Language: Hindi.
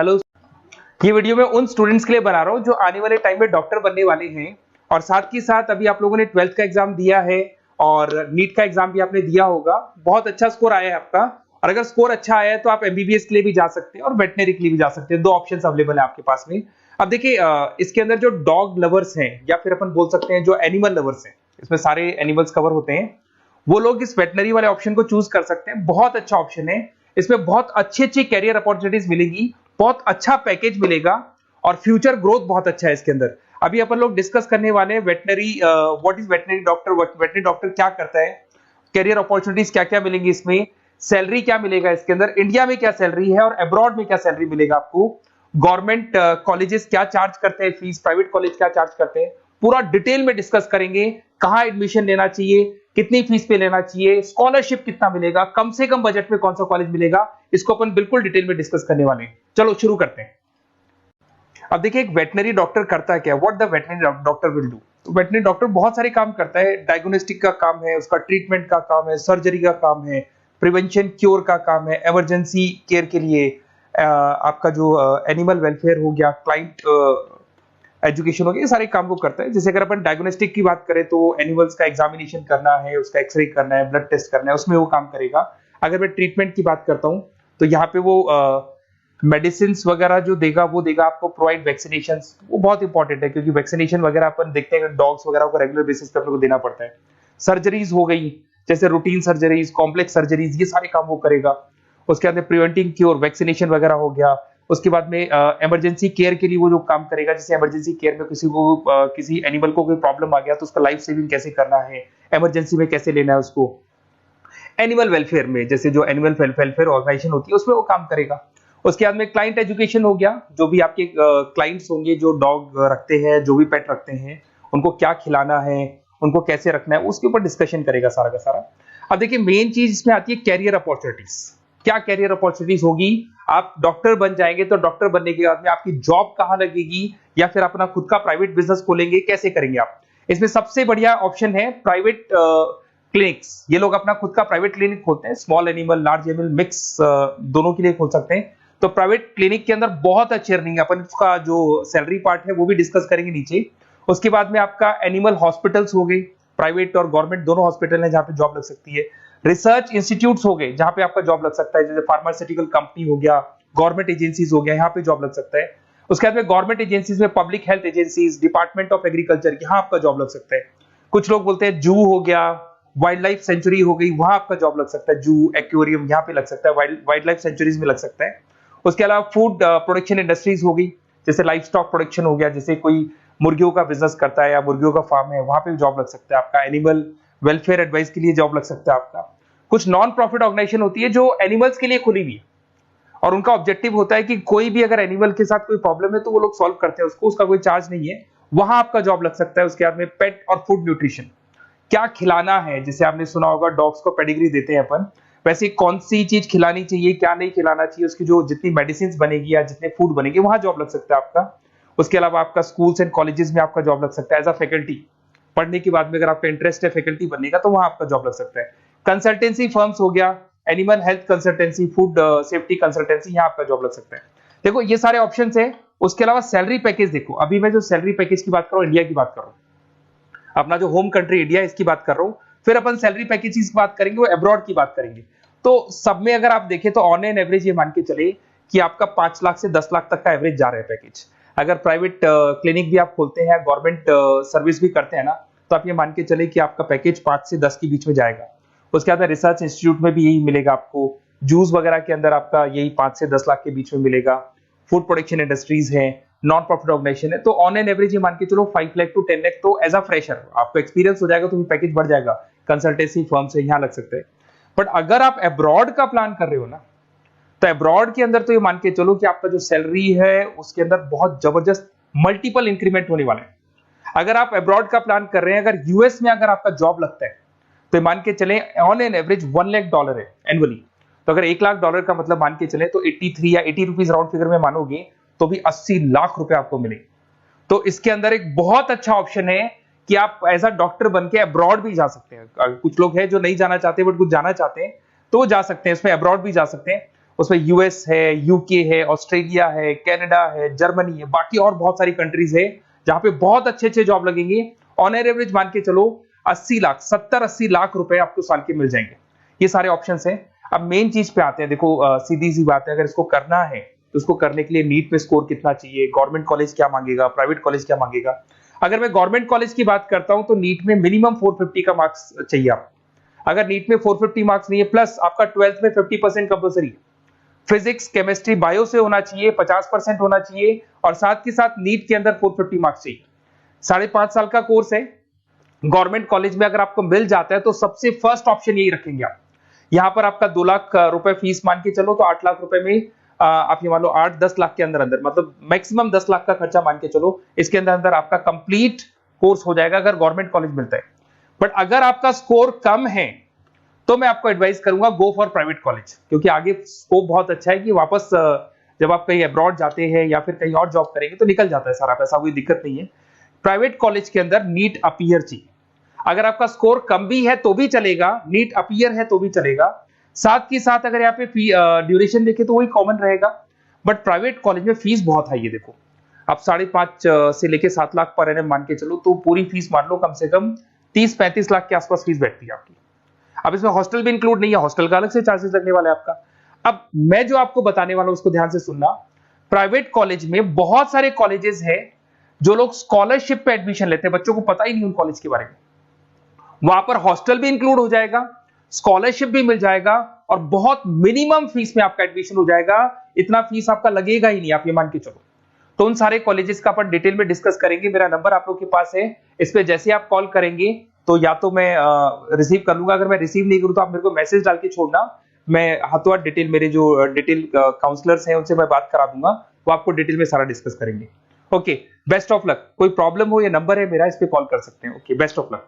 हेलो। ये वीडियो मैं उन स्टूडेंट्स के लिए बना रहा हूँ जो आने वाले टाइम में डॉक्टर बनने वाले हैं और साथ ही साथ अभी आप लोगों ने 12th का एग्जाम दिया है और नीट का एग्जाम भी आपने दिया होगा। बहुत अच्छा स्कोर आया है आपका और अगर स्कोर अच्छा आया है तो आप एमबीबीएस के लिए भी जा सकते हैं और वेटनरी के लिए भी जा सकते हैं। दो ऑप्शंस अवेलेबल है आपके पास में। अब देखिए इसके अंदर जो डॉग लवर्स हैं या फिर अपन बोल सकते हैं जो एनिमल लवर्स हैं, इसमें सारे एनिमल्स कवर होते हैं, वो लोग इस वेटनरी वाले ऑप्शन को चूज कर सकते हैं। बहुत अच्छा ऑप्शन है, इसमें बहुत अच्छी अच्छी कैरियर अपॉर्चुनिटीज मिलेगी, बहुत अच्छा पैकेज मिलेगा और फ्यूचर ग्रोथ बहुत अच्छा है इसके अंदर। अभी अपन लोग डिस्कस करने वाले हैं veterinary, what is veterinary doctor, veterinary doctor क्या करता है, कैरियर अपॉर्चुनिटीज क्या क्या मिलेंगी इसमें, सैलरी क्या मिलेगा इसके अंदर, इंडिया में क्या सैलरी है और अब्रॉड में क्या सैलरी मिलेगा आपको, गवर्नमेंट कॉलेजेस क्या चार्ज करते हैं फीस, प्राइवेट कॉलेज क्या चार्ज करते हैं, पूरा डिटेल में डिस्कस करेंगे। कहां एडमिशन लेना चाहिए, कितनी फीस पे लेना चाहिए, स्कॉलरशिप कितना मिलेगा, कम से कम बजट में कौन सा कॉलेज मिलेगा, इसको अपन बिल्कुल डिटेल में डिस्कस करने वाले हैं। चलो शुरू करते हैं। अब देखिए एक वेटनरी डॉक्टर करता है क्या, what the veterinary doctor will do. तो वेटनरी डॉक्टर बहुत सारे काम करता है, डायग्नोस्टिक का काम है, उसका ट्रीटमेंट का काम है, सर्जरी का काम है, प्रिवेंशन क्योर का काम है, इमरजेंसी केयर के लिए आपका जो एनिमल वेलफेयर हो गया, क्लाइंट एजुकेशन हो गया, ये सारे काम को करता है। जैसे अगर अपन डायग्नोस्टिक की बात करें तो एनिमल्स का एग्जामिनेशन करना है, उसका एक्सरे करना है, ब्लड टेस्ट करना है, उसमें वो काम करेगा। अगर मैं ट्रीटमेंट की बात करता हूँ तो यहाँ पे वो मेडिसिन वगैरह जो देगा वो देगा आपको, प्रोवाइड वैक्सीनेशन, वो बहुत इंपॉर्टेंट है क्योंकि वैक्सीनेशन वगैरह अपन देखते हैं डॉग्स वगैरह को रेगुलर बेसिस पे अपने को देना पड़ता है। सर्जरीज हो गई, जैसे रूटीन सर्जरीज, कॉम्प्लेक्स सर्जरीज, ये सारे काम वो करेगा। उसके अंदर प्रिवेंटिंग क्योर, वैक्सीनेशन वगैरह हो गया। उसके बाद में इमरजेंसी केयर के लिए वो जो काम करेगा, जैसे इमरजेंसी केयर में किसी को किसी एनिमल को कोई प्रॉब्लम आ गया तो उसका लाइफ सेविंग कैसे करना है, इमरजेंसी में कैसे लेना है उसको। एनिमल वेलफेयर में जैसे जो एनिमल वेलफेयर ऑर्गेनाइजेशन होती है उसमें वो काम करेगा। उसके बाद में क्लाइंट एजुकेशन हो गया, जो भी आपके क्लाइंट्स होंगे जो डॉग रखते हैं, जो भी पेट रखते हैं, उनको क्या खिलाना है, उनको कैसे रखना है, उसके ऊपर डिस्कशन करेगा सारा का सारा। अब देखिए मेन चीज इसमें आती है कैरियर अपॉर्चुनिटीज। क्या कैरियर अपॉर्चुनिटीज होगी, आप डॉक्टर बन जाएंगे तो डॉक्टर बनने के बाद में आपकी जॉब कहां लगेगी या फिर अपना खुद का प्राइवेट बिजनेस खोलेंगे, कैसे करेंगे आप। इसमें सबसे बढ़िया ऑप्शन है प्राइवेट क्लिनिक्स। ये लोग अपना खुद का प्राइवेट क्लिनिक खोलते हैं, small animal large animal mix दोनों के लिए खोल सकते हैं। तो प्राइवेट क्लिनिक के अंदर बहुत अच्छी अर्निंग है, अपन उसका जो सैलरी पार्ट है वो भी डिस्कस करेंगे नीचे। उसके बाद में आपका एनिमल हॉस्पिटल्स हो गए, प्राइवेट और गवर्नमेंट दोनों हॉस्पिटल हैं जहां पे जॉब लग सकती है। रिसर्च इंस्टीट्यूट्स हो गए जहां पे आपका जॉब लग सकता है, जैसे फार्मास्यूटिकल कंपनी हो गया, गवर्नमेंट एजेंसीज हो गया, यहाँ पे जॉब लग सकता है। उसके बाद में गवर्नमेंट एजेंसीज में public health agencies, department of agriculture, यहाँ आपका जॉब लग सकता है। कुछ लोग बोलते हैं जू हो गया, वाइल्ड लाइफ सेंचुरी हो गई, वहां आपका जॉब लग सकता है, जू एक्वेरियम यहाँ पे लग सकता है, वाइल्ड लाइफ सेंचुरीज में लग सकता है। उसके अलावा फूड प्रोडक्शन इंडस्ट्रीज हो गई, जैसे लाइफ स्टॉक प्रोडक्शन हो गया, जैसे कोई मुर्गियों का बिजनेस करता है या मुर्गियों का फार्म है, वहां पे जॉब लग सकता है आपका। एनिमल वेलफेयर एडवाइस के लिए जॉब लग सकता है आपका। कुछ नॉन प्रॉफिट ऑर्गेनाइजेशन होती है जो एनिमल्स के लिए खुली हुई है और उनका ऑब्जेक्टिव होता है कि कोई भी अगर एनिमल के साथ कोई प्रॉब्लम है तो वो लोग सॉल्व करते हैं उसको, उसका कोई चार्ज नहीं है, वहां आपका जॉब लग सकता है। उसके बाद में पेट और फूड न्यूट्रिशन, क्या खिलाना है, जैसे आपने सुना होगा डॉग्स को पेडिग्री देते हैं अपन, वैसे कौन सी चीज खिलानी चाहिए, क्या नहीं खिलाना चाहिए, उसकी जो जितनी मेडिसिन बनेगी या जितने फूड बनेंगे वहां जॉब लग सकता है आपका। उसके अलावा आपका स्कूल्स एंड कॉलेजेस में आपका जॉब लग सकता है एज अ फैकल्टी। पढ़ने के बाद में अगर आपका इंटरेस्ट है फैकल्टी बनने का तो वहां आपका जॉब लग सकता है। कंसल्टेंसी फर्म्स हो गया, animal health consultancy, food safety consultancy, यहाँ आपका जॉब लग सकता है। देखो ये सारे ऑप्शंस है। उसके अलावा सैलरी पैकेज देखो, अभी मैं जो सैलरी पैकेज की बात कर रहा हूँ इंडिया की बात कर रहा हूँ, अपना जो होम कंट्री इंडिया इसकी बात कर रहा हूँ। फिर अपन सैलरी पैकेज की बात करेंगे, वो अब्रॉड की बात करेंगे। तो सब में अगर आप देखें तो ऑन एन एवरेज ये मान के चले कि आपका 5 लाख से 10 लाख तक का एवरेज जा रहा है पैकेज। अगर प्राइवेट क्लिनिक भी आप खोलते हैं, गवर्नमेंट सर्विस भी करते हैं ना, तो आप ये मान के चले कि आपका पैकेज 5 से 10 के बीच में जाएगा। उसके बाद रिसर्च इंस्टीट्यूट में भी यही मिलेगा आपको, जूस वगैरह के अंदर आपका यही 5 से 10 लाख के बीच में मिलेगा। फूड प्रोडक्शन इंडस्ट्रीज है, नॉन प्रॉफिट ऑर्गेनाइजेशन है, तो ऑन एन एवरेज ये मान के चलो 5 लाख टू 10 लाख। तो एज अ फ्रेशर आपको एक्सपीरियंस हो जाएगा तो पैकेज बढ़ जाएगा, कंसल्टेंसी फर्म से यहाँ लग सकते हैं। बट अगर आप अब्रॉड का प्लान कर रहे हो ना, तो अब्रॉड के अंदर तो ये मान के चलो कि आपका जो सैलरी है उसके अंदर बहुत जबरदस्त मल्टीपल इंक्रीमेंट होने वाले हैं। अगर आप अब्रॉड का प्लान कर रहे हैं, अगर यूएस में अगर आपका जॉब लगता है तो ये मान के चले ऑन एन एवरेज $1 लाख है एनुअली। तो अगर $1 लाख का मतलब मान के चले तो 83 या 80 रुपीज राउंड फिगर में मानोगे तो भी 80 लाख रुपए आपको मिले। तो इसके अंदर एक बहुत अच्छा ऑप्शन है कि आप एज अ डॉक्टर बन के अब्रॉड भी जा सकते हैं। कुछ लोग हैं जो नहीं जाना चाहते बट कुछ जाना चाहते हैं तो वो जा सकते हैं, इसमें अब्रॉड भी जा सकते हैं। उसमें यूएस है, यूके है, ऑस्ट्रेलिया है, कनाडा है, जर्मनी है, बाकी और बहुत सारी कंट्रीज है जहां पे बहुत अच्छे अच्छे जॉब लगेंगे। ऑन एवरेज मान के चलो 80 लाख, 70-80 लाख रुपए आपको साल के मिल जाएंगे। ये सारे ऑप्शंस हैं। अब मेन चीज पे आते हैं। देखो सीधी सी बात है, अगर इसको करना है तो उसको करने के लिए नीट में स्कोर कितना चाहिए, गवर्नमेंट कॉलेज क्या मांगेगा, प्राइवेट कॉलेज क्या मांगेगा। अगर मैं गवर्नमेंट कॉलेज की बात करता हूं तो नीट में मिनिमम 450 का मार्क्स चाहिए आप। अगर नीट में 450 मार्क्स नहीं है, प्लस आपका 12th में 50% कंपल्सरी है, फिजिक्स, केमिस्ट्री, बायो से होना चाहिए, 50% होना चाहिए, और साथ के साथ नीट के अंदर 450 मार्क्स चाहिए। 5.5 साल का कोर्स है। गवर्नमेंट कॉलेज में अगर आपको मिल जाता है तो सबसे फर्स्ट ऑप्शन यही रखेंगे आप। यहां पर आपका 2 लाख रुपए फीस मान के चलो तो 8 लाख रुपए में आप ये मान लो 8-10 लाख के अंदर अंदर, मतलब मैक्सिमम 10 लाख का खर्चा मान के चलो, इसके अंदर अंदर आपका कंप्लीट कोर्स हो जाएगा अगर गवर्नमेंट कॉलेज मिलता है। बट अगर आपका स्कोर कम है तो मैं आपको एडवाइस करूंगा गो फॉर प्राइवेट कॉलेज, क्योंकि आगे स्कोप बहुत अच्छा है कि वापस जब आप कहीं अब्रॉड जाते हैं या फिर कहीं और जॉब करेंगे तो निकल जाता है सारा पैसा, कोई दिक्कत नहीं है। प्राइवेट कॉलेज के अंदर नीट अपीयर चाहिए। अगर आपका स्कोर कम भी है तो भी चलेगा, नीट अपीयर है तो भी चलेगा। साथ के साथ अगर यहाँ पे ड्यूरेशन देखें तो वही कॉमन रहेगा। बट प्राइवेट कॉलेज में फीस बहुत हाई है। देखो आप 5.5 से लेके 7 लाख पर एनम मान के चलो तो पूरी फीस मान लो कम से कम 30-35 लाख के आसपास फीस बैठती है आपकी। अब इसमें हॉस्टल भी इंक्लूड नहीं है, हॉस्टल का अलग से चार्जेस लगने वाला है आपका। अब मैं जो आपको बताने वाला हूं उसको ध्यान से सुनना। प्राइवेट कॉलेज में बहुत सारे कॉलेजेस हैं जो लोग स्कॉलरशिप पे एडमिशन लेते हैं, बच्चों को पता ही नहीं उन कॉलेज के बारे में। वहां पर हॉस्टल भी इंक्लूड हो जाएगा, स्कॉलरशिप भी मिल जाएगा, और बहुत मिनिमम फीस में आपका एडमिशन हो जाएगा। इतना फीस आपका लगेगा ही नहीं, आप ये मान के चलो। तो उन सारे कॉलेजेस का अपन डिटेल में डिस्कस करेंगे। मेरा नंबर आप लोग के पास है, इस पे जैसे आप कॉल करेंगे तो या तो मैं रिसीव कर लूंगा, अगर मैं रिसीव नहीं करूं तो आप मेरे को मैसेज डाल के छोड़ना, मैं हाथों हाथ डिटेल, मेरे जो डिटेल काउंसलर्स हैं उनसे मैं बात करा दूंगा, वो आपको डिटेल में सारा डिस्कस करेंगे। Okay, best of luck. कोई प्रॉब्लम हो, ये नंबर है मेरा, इस पे कॉल कर सकते हैं। Okay, best of luck.